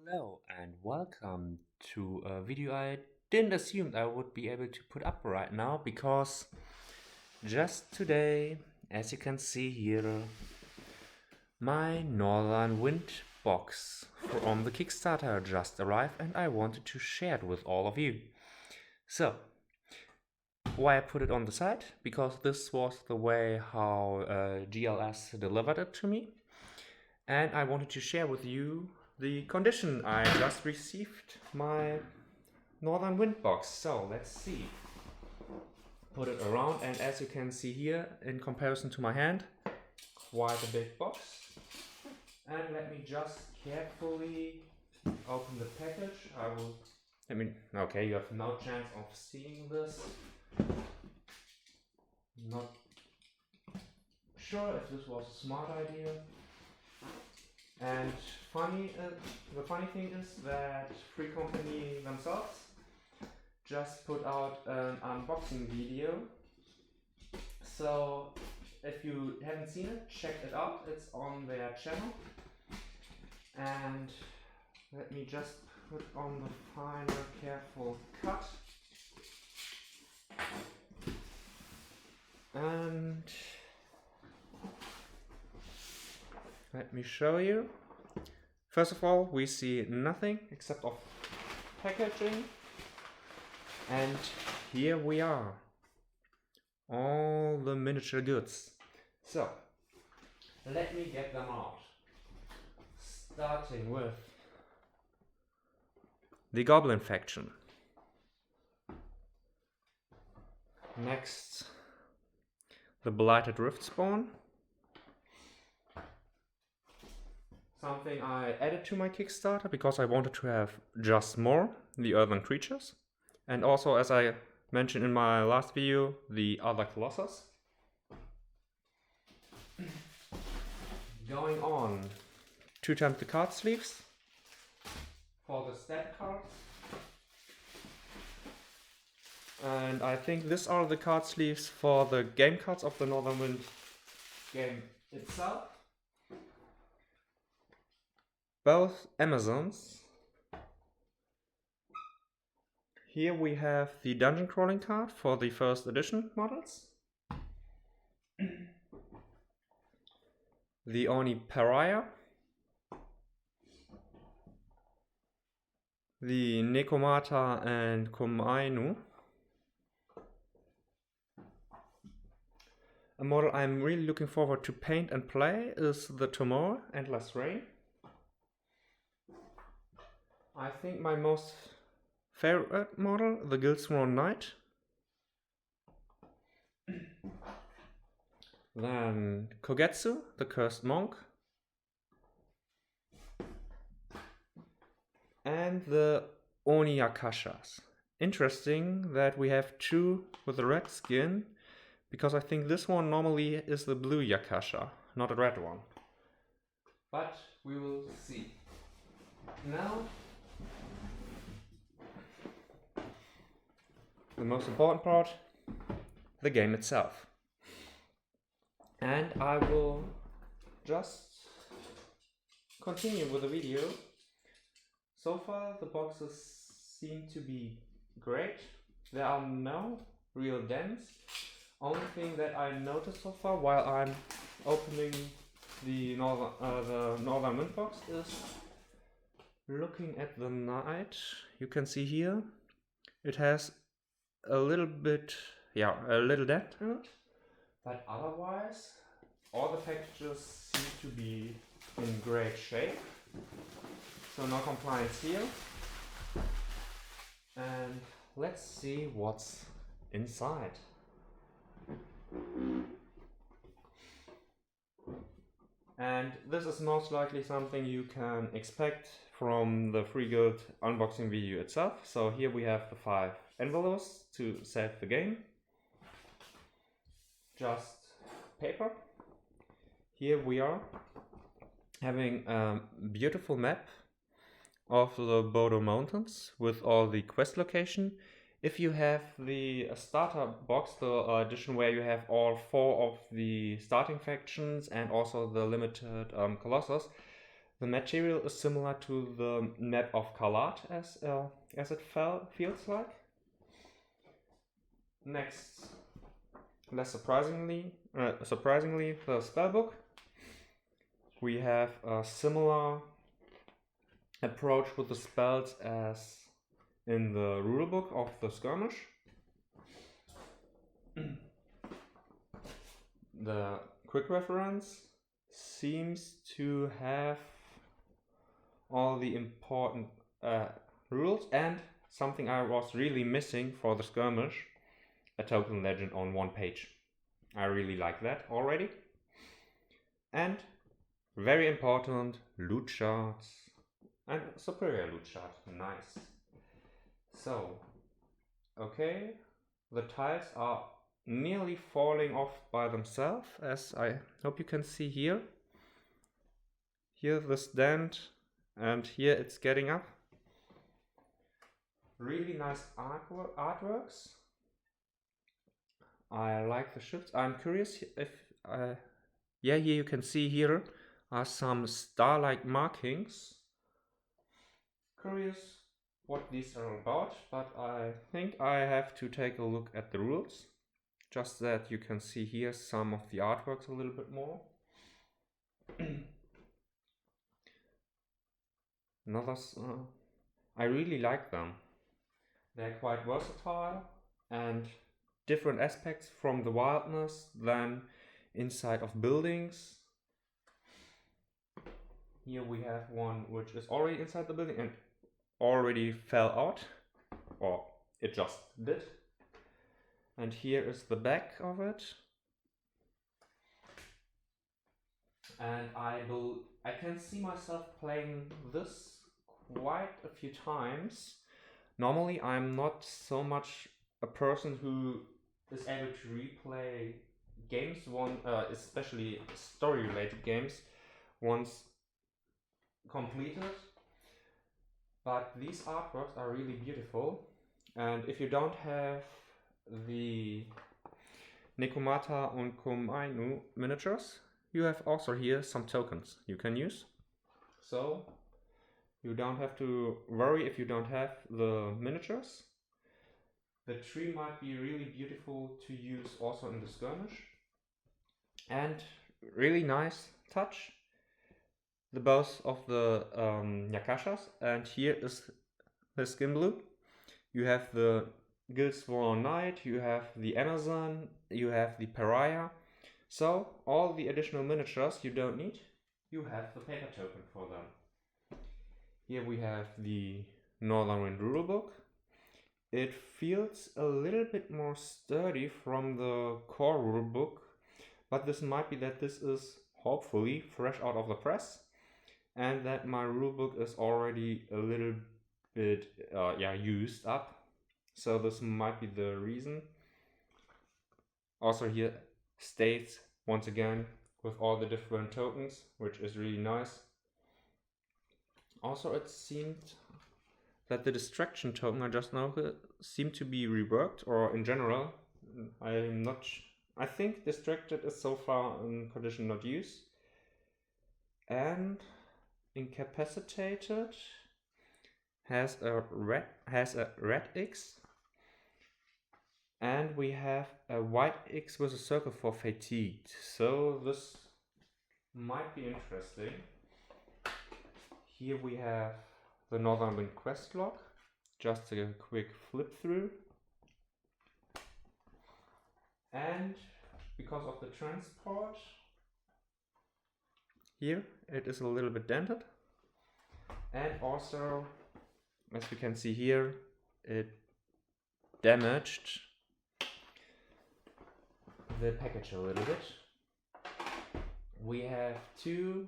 Hello and welcome to a video I didn't assume I would be able to put up right now because just today, as you can see here, my Northern Wind box from the Kickstarter just arrived and I wanted to share it with all of you. So, why I put it on the side? Because this was the way how GLS delivered it to me. And I wanted to share with you the condition I just received my Northern Wind box. So let's see. Put it around, and as you can see here, in comparison to my hand, quite a big box. And let me just carefully open the package. Okay, you have no chance of seeing this. Not sure if this was a smart idea. And the funny thing is that Free Company themselves just put out an unboxing video. So if you haven't seen it, check it out. It's on their channel. And let me just put on the final careful cut. And let me show you. First of all, we see nothing except of packaging. And here we are. All the miniature goods. So, let me get them out. Starting with the Goblin faction. Next, the Blighted Riftspawn. Something I added to my Kickstarter because I wanted to have just more, the Earthen Creatures. And also, as I mentioned in my last video, the other Colossus. Going on, 2x the card sleeves for the stat cards. And I think these are the card sleeves for the game cards of the Northern Wind game itself. Both Amazons. Here we have the dungeon crawling card for the first edition models. The Oni Pariah. The Nekomata and Komainu. A model I'm really looking forward to paint and play is the Tomorrow Endless Rain. I think my most favorite model, the Guildsworn Knight. Then Kogetsu, the Cursed Monk. And the Oni Akashas. Interesting that we have two with a red skin, because I think this one normally is the blue Yakasha, not a red one. But we will see. Now, the most important part, the game itself. And I will just continue with the video. So far the boxes seem to be great. There are no real dents. Only thing that I noticed so far while I'm opening the Northern Wind box is looking at the knight. You can see here it has a little dent in it, but otherwise all the packages seem to be in great shape, so no complaints here. And let's see what's inside. And this is most likely something you can expect from the Free Guild unboxing video itself. So here we have the 5 envelopes to save the game. Just paper. Here we are having a beautiful map of the Bodo Mountains with all the quest location. If you have the starter box, the edition where you have all 4 of the starting factions and also the limited Colossus, The material is similar to the net of Kalat as it feels like. Next, less surprisingly, the spellbook. We have a similar approach with the spells as in the rulebook of the skirmish. The quick reference seems to have all the important rules and something I was really missing for the skirmish, a token legend on one page. I really like that already. And very important, loot charts. And superior loot chart, nice. So, okay, the tiles are nearly falling off by themselves, as I hope you can see here. Here the stand, and here it's getting up. Really nice artworks. I like the shifts. I'm curious if, yeah, here you can see here are some star-like markings. Curious what these are about, but I think I have to take a look at the rules. Just that you can see here some of the artworks a little bit more. I really like them. They're quite versatile and different aspects from the wildness than inside of buildings. Here we have one which is already inside the building and already fell out, or it just did. And here is the back of it. And I can see myself playing this quite a few times. Normally I'm not so much a person who is able to replay games, especially story-related games, once completed. But these artworks are really beautiful. And if you don't have the Nekomata and Komainu miniatures, you have also here some tokens you can use. So you don't have to worry if you don't have the miniatures. The tree might be really beautiful to use also in the skirmish. And really nice touch, the bows of the Yakashas. And here is the skin blue. You have the Guildsworn Knight, you have the Amazon, you have the Pariah. So all the additional miniatures you don't need, you have the paper token for them. Here we have the Northern Wind rulebook. It feels a little bit more sturdy from the core rulebook, but this might be that this is hopefully fresh out of the press and that my rulebook is already a little bit used up. So this might be the reason. Also here states once again with all the different tokens, which is really nice. Also it seemed that the distraction token I just now seemed to be reworked, or in general, I think distracted is so far in condition not use. And incapacitated has a red X. And we have a white X with a circle for fatigued. So this might be interesting. Here we have the Northern Wind quest log. Just a quick flip through. And because of the transport, here it is a little bit dented. And also, as we can see here, it damaged the package a little bit. We have two,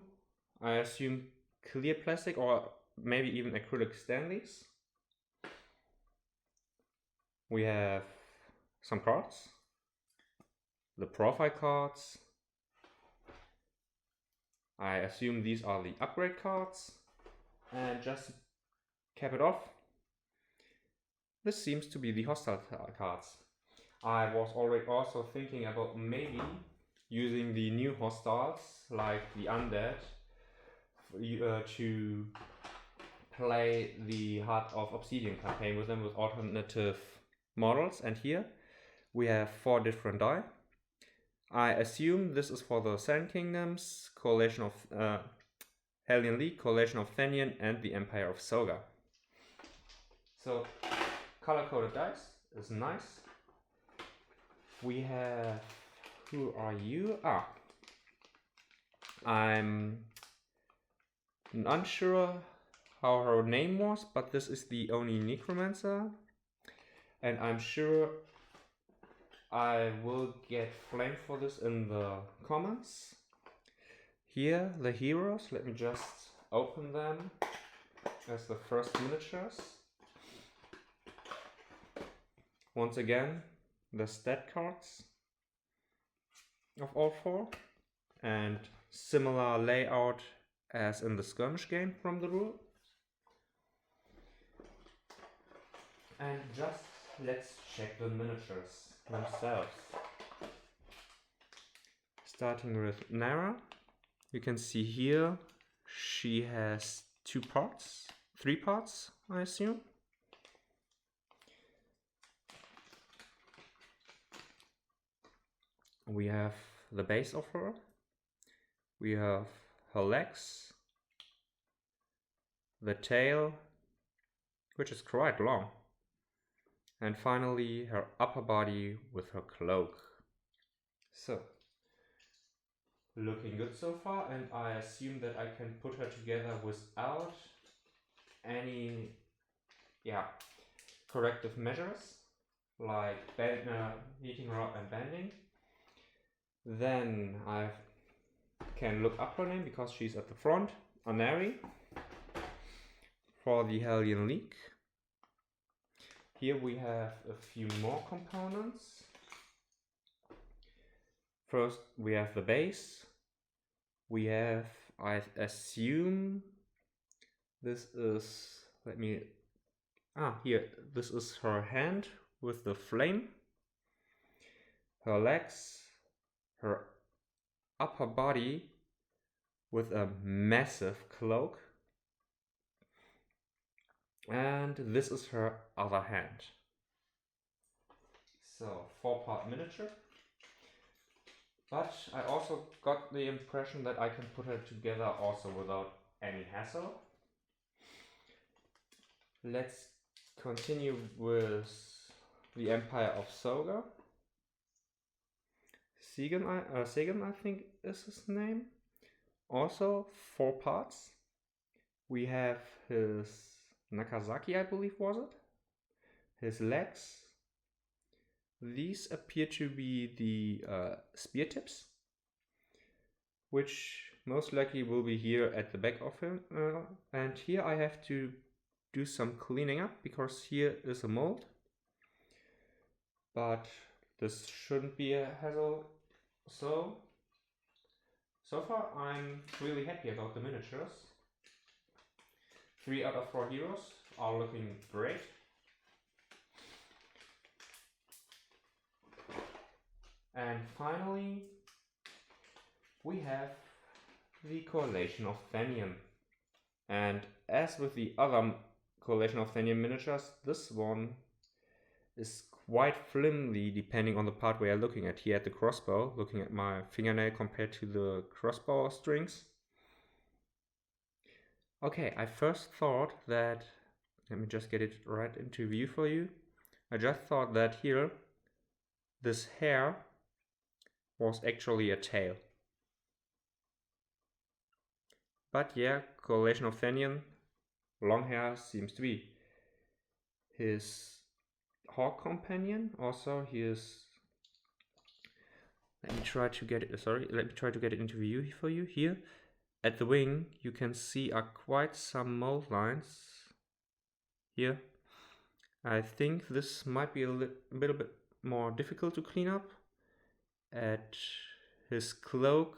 I assume, clear plastic or maybe even acrylic Stanleys. We have some cards, the profile cards. I assume these are the upgrade cards. And just to cap it off, this seems to be the hostile cards. I was already also thinking about maybe using the new hostiles like the undead to play the Heart of Obsidian campaign with them with alternative models. And here we have 4 different die. I assume this is for the Seven Kingdoms, Coalition of Hellion League, Coalition of Thenian, and the Empire of Soga. So color-coded dice is nice. We have, who are you? I'm unsure how her name was, but this is the only Necromancer, and I'm sure I will get flamed for this in the comments. Here, the heroes, let me just open them as the first miniatures. Once again, the stat cards of all 4, and similar layout as in the skirmish game from the rule. And just let's check the miniatures themselves. Starting with Nara, you can see here she has 3 parts, I assume. We have the base of her, we have her legs, the tail, which is quite long, and finally her upper body with her cloak. So, looking good so far, and I assume that I can put her together without any corrective measures like heating rod and bending. Then I can look up her name because she's at the front, Anari, for the Hellion League. Here we have a few more components. First we have the base. We have, I assume, this is, this is her hand with the flame, her legs, her upper body with a massive cloak, and this is her other hand. So 4-part miniature. But I also got the impression that I can put her together also without any hassle. Let's continue with the Empire of Soga. Segan, I think is his name. Also 4 parts. We have his Nagasaki, I believe was it. His legs. These appear to be the spear tips, which most likely will be here at the back of him. And here I have to do some cleaning up because here is a mold. But this shouldn't be a hassle. So far I'm really happy about the miniatures. 3 out of 4 heroes are looking great. And finally, we have the Coalition of Thenian. And as with the other Coalition of Thenian miniatures, this one is quite flimsy depending on the part we are looking at. Here at the crossbow, looking at my fingernail compared to the crossbow strings. Okay, I first thought that, let me just get it right into view for you. I just thought that here, this hair was actually a tail. But yeah, Coalition of Thenian, long hair seems to be. His hawk companion, also his, let me try to get it into view for you. Here at the wing you can see are quite some mold lines here. I think this might be a little bit more difficult to clean up. At his cloak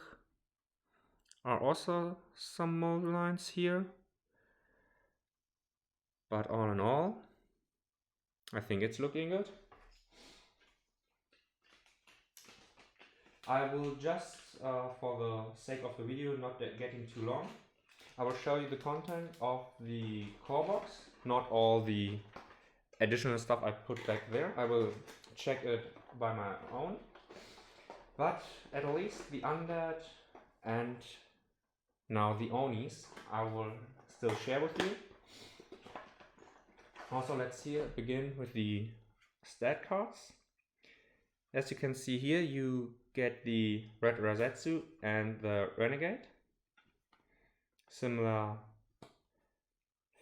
are also some mold lines here, but all in all I think it's looking good. I will just, for the sake of the video, not getting too long, I will show you the content of the core box, not all the additional stuff I put back there. I will check it by my own. But at least the undead and now the Onis I will still share with you. Also, let's begin with the stat cards. As you can see here, you get the Red Rasetsu and the Renegade. Similar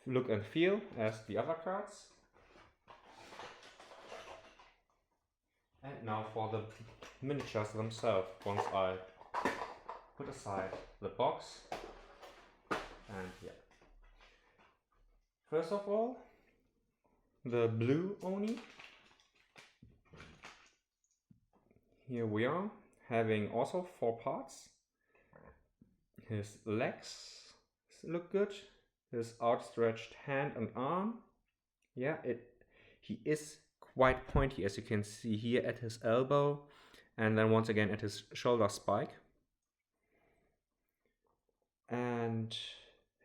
look and feel as the other cards. And now for the miniatures themselves, once I put aside the box. And yeah. First of all, the blue Oni. Here we are, having also 4 parts. His legs look good. His outstretched hand and arm. Yeah, he is quite pointy, as you can see here at his elbow, and then once again at his shoulder spike. And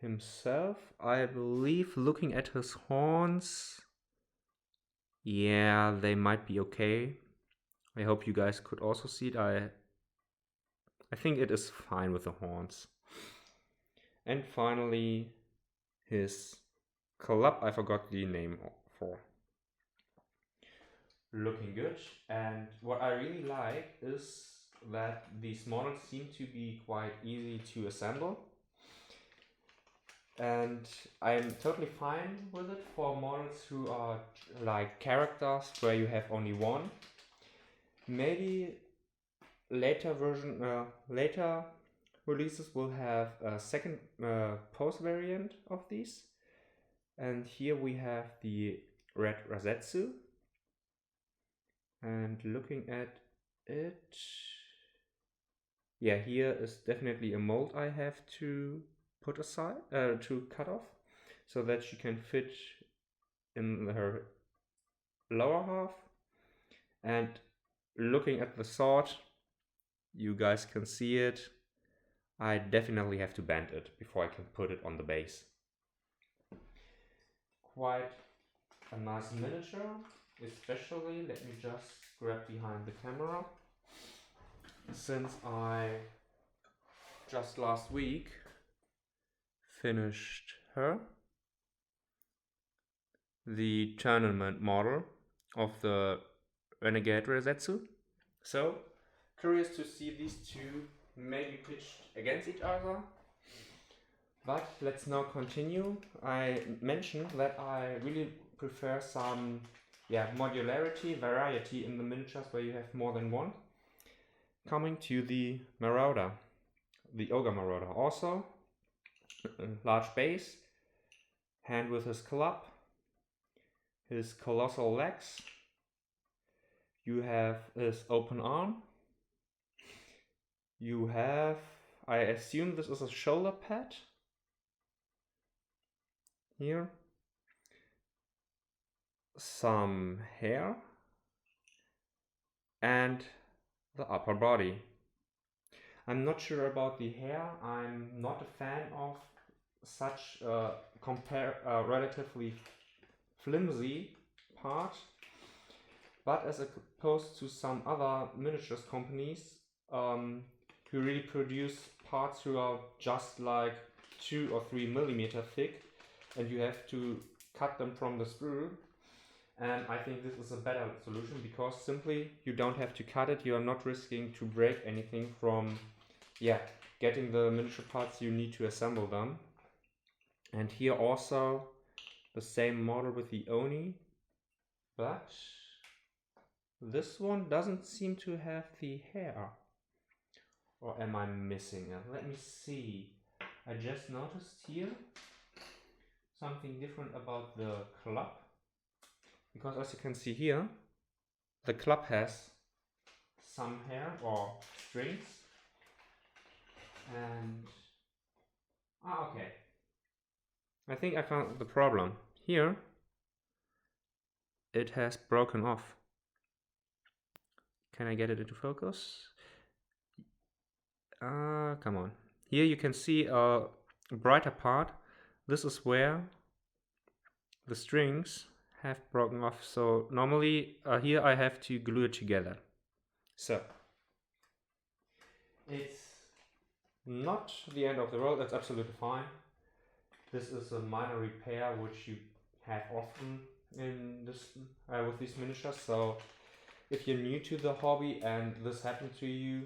himself, I believe, looking at his horns, yeah, they might be okay. I hope you guys could also see it. I think it is fine with the horns. And finally, his club, I forgot the name for. Looking good. And what I really like is that these models seem to be quite easy to assemble. And I'm totally fine with it for models who are like characters where you have only one. Maybe later releases will have a second pose variant of these. And here we have the Red Rasetsu. And looking at it, yeah, here is definitely a mold I have to put aside, to cut off, so that she can fit in her lower half. And looking at the sword, you guys can see it. I definitely have to bend it before I can put it on the base. Quite a nice miniature, especially, let me just grab behind the camera, since I just last week finished her, the tournament model of the Renegade Rasetsu. So, curious to see these two maybe pitched against each other. But let's now continue. I mentioned that I really prefer some modularity, variety in the miniatures where you have more than one. Coming to the Marauder, the Ogre Marauder. Also, large base, hand with his club, his colossal legs. You have his open arm. You have, I assume this is a shoulder pad. Here. Some hair. And the upper body. I'm not sure about the hair. I'm not a fan of such relatively flimsy part. But as opposed to some other miniatures companies who really produce parts who are just like 2 or 3 millimeter thick, and you have to cut them from the sprue. And I think this is a better solution, because simply you don't have to cut it. You are not risking to break anything from getting the miniature parts you need to assemble them. And here also the same model with the Oni, but this one doesn't seem to have the hair. Or am I missing it? Let me see. I just noticed here something different about the club. Because as you can see here, the club has some hair or strings. And okay. I think I found the problem. Here it has broken off. Can I get it into focus? Come on. Here you can see a brighter part, this is where the strings have broken off. So normally here I have to glue it together. So it's not the end of the world, that's absolutely fine. This is a minor repair which you have often in this with these miniatures. So if you're new to the hobby and this happened to you,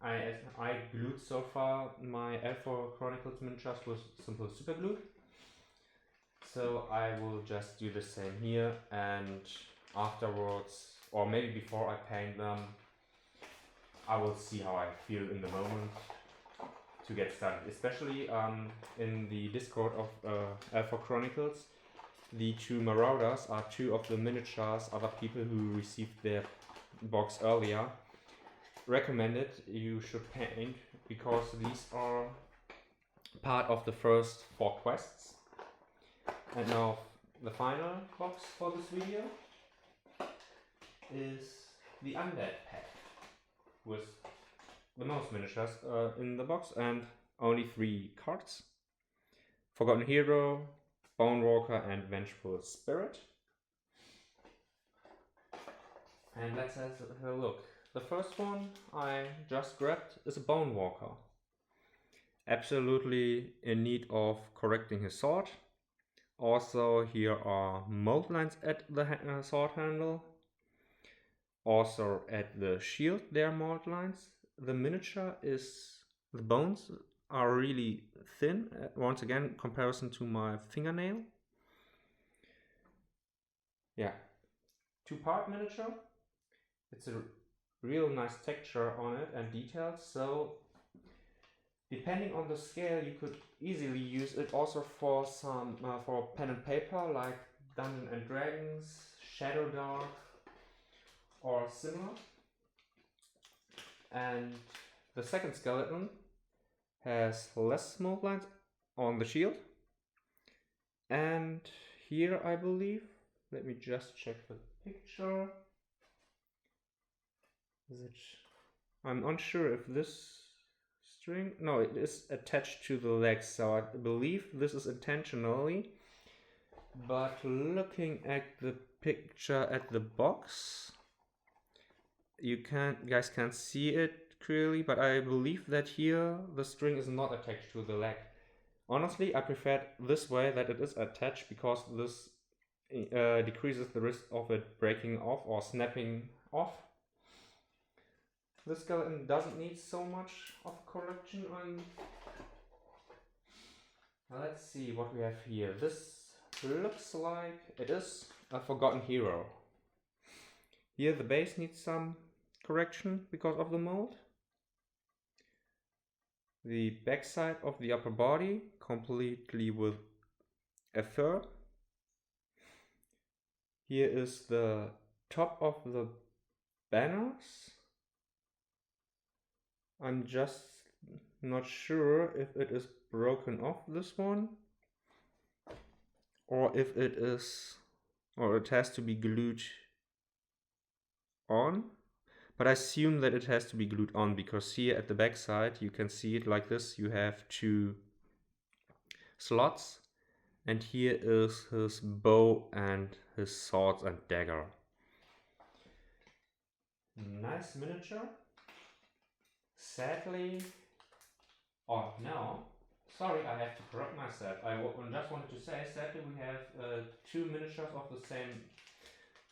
I glued so far my Eldfall Chronicles miniatures with simple super glue. So I will just do the same here, and afterwards, or maybe before I paint them, I will see how I feel in the moment to get started. Especially in the Discord of Eldfall Chronicles, the two Marauders are two of the miniatures other people who received their box earlier recommended you should paint, because these are part of the first 4 quests. And now the final box for this video is the Undead pack with the most miniatures in the box and only 3 cards: Forgotten Hero, Bone Walker and Vengeful Spirit. And let's have a look. The first one I just grabbed is a Bone Walker. Absolutely in need of correcting his sword. Also here are mold lines at the sword handle. Also at the shield there are mold lines. The miniature is, the bones are really thin, once again comparison to my fingernail. Yeah, 2-part miniature. It's a real nice texture on it and details, so depending on the scale you could easily use it also for some for pen and paper like Dungeons and Dragons, Shadow Dark or similar. And the second skeleton has less mold lines on the shield, and here I believe, let me just check the picture. Is it? I'm unsure if this string, no, it is attached to the legs, so I believe this is intentionally. But looking at the picture at the box, you guys can't see it clearly, but I believe that here the string is not attached to the leg. Honestly, I prefer it this way, that it is attached, because this decreases the risk of it breaking off or snapping off. This skeleton doesn't need so much of correction on. Now let's see what we have here. This looks like it is a Forgotten Hero. Here the base needs some correction because of the mold. The backside of the upper body completely with a fur. Here is the top of the banners. I'm just not sure if it is broken off, this one, or if it is, or it has to be glued on. But I assume that it has to be glued on, because here at the back side you can see it like this. You have 2 slots, and here is his bow and his swords and dagger. Nice miniature. Sadly, oh no, sorry, I have to correct myself. I just wanted to say, sadly we have 2 miniatures of the same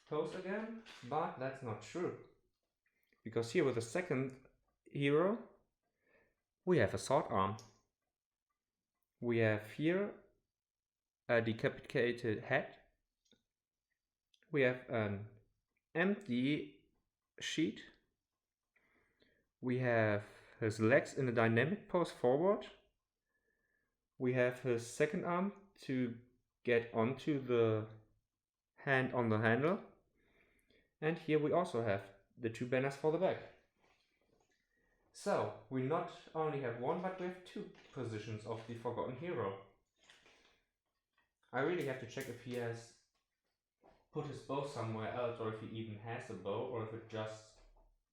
pose again, but that's not true. Because here with the second hero, we have a sword arm. We have here a decapitated head. We have an empty sheet. We have his legs in a dynamic pose forward. We have his second arm to get onto the hand on the handle. And here we also have the 2 banners for the back. So we not only have 1, but we have 2 positions of the Forgotten Hero. I really have to check if he has put his bow somewhere else, or if he even has a bow, or if it's just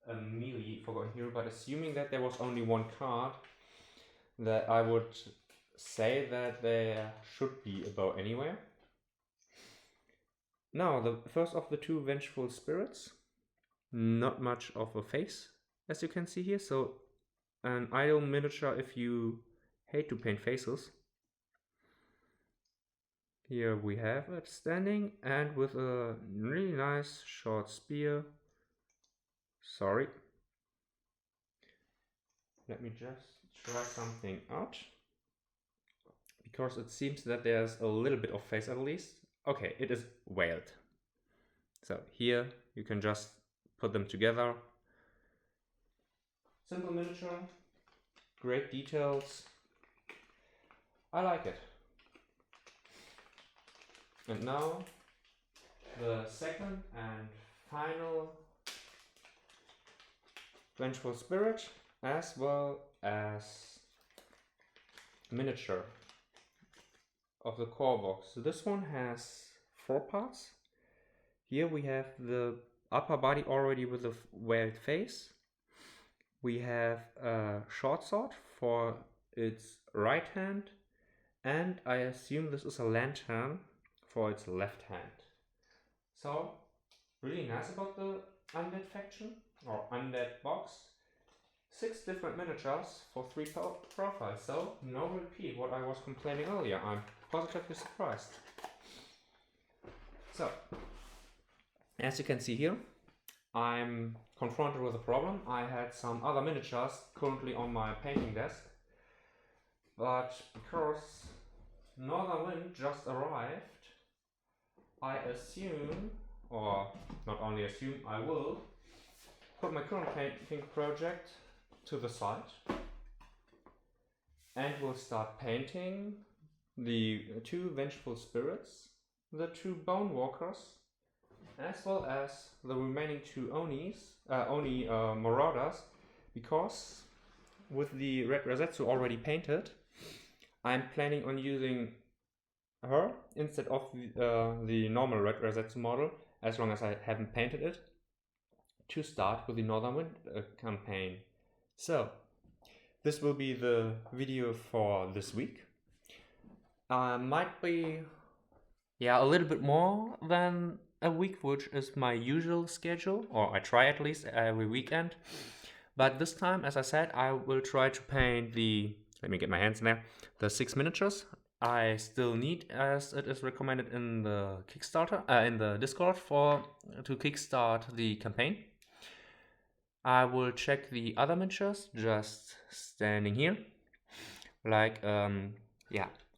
a melee Forgotten Hero. But assuming that there was only 1 card, that I would say that there should be a bow anywhere. Now, the first of the two vengeful spirits. Not much of a face, as you can see here, so an ideal miniature if you hate to paint faces. Here we have it standing, and with a really nice short spear. Sorry. Let me just try something out, because it seems that there's a little bit of face at least. Okay, it is veiled. So here you can just put them together. Simple miniature, great details. I like it. And now the second and final vengeful spirit, as well as miniature of the core box. So this one has 4 parts. Here we have the upper body already with a veiled face. We have a short sword for its right hand, and I assume this is a lantern for its left hand. So, really nice about the undead faction, or undead box. 6 different miniatures for 3 profiles, so no repeat what I was complaining earlier. I'm positively surprised. So, as you can see here, I'm confronted with a problem. I had some other miniatures currently on my painting desk, but because Northern Wind just arrived, I assume, or not only assume, I will put my current painting project to the side and will start painting the 2 vengeful spirits, the 2 bone walkers, as well as the remaining 2 Oni marauders, because with the red Rosetsu already painted, I'm planning on using her instead of the normal red Rosetsu model, as long as I haven't painted it, to start with the Northern Wind campaign. So, this will be the video for this week. Might be, a little bit more than a week, which is my usual schedule, or I try at least every weekend. But this time, as I said, I will try to paint let me get my hands in there, the 6 miniatures I still need, as it is recommended in the Kickstarter, in the Discord to kickstart the campaign. I will check the other miniatures just standing here, like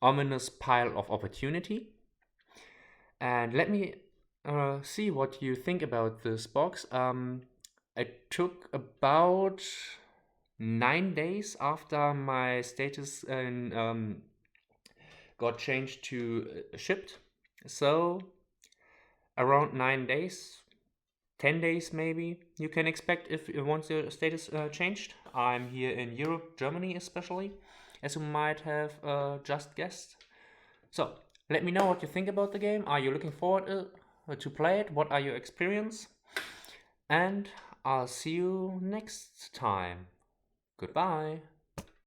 ominous pile of opportunity. And let me see what you think about this box. It took about 9 days after my status got changed to shipped. So around 9 days, 10 days maybe, you can expect if once your status changed. I'm here in Europe, Germany especially, as you might have just guessed. So let me know what you think about the game. Are you looking forward to play it? What are your experience? And I'll see you next time. Goodbye.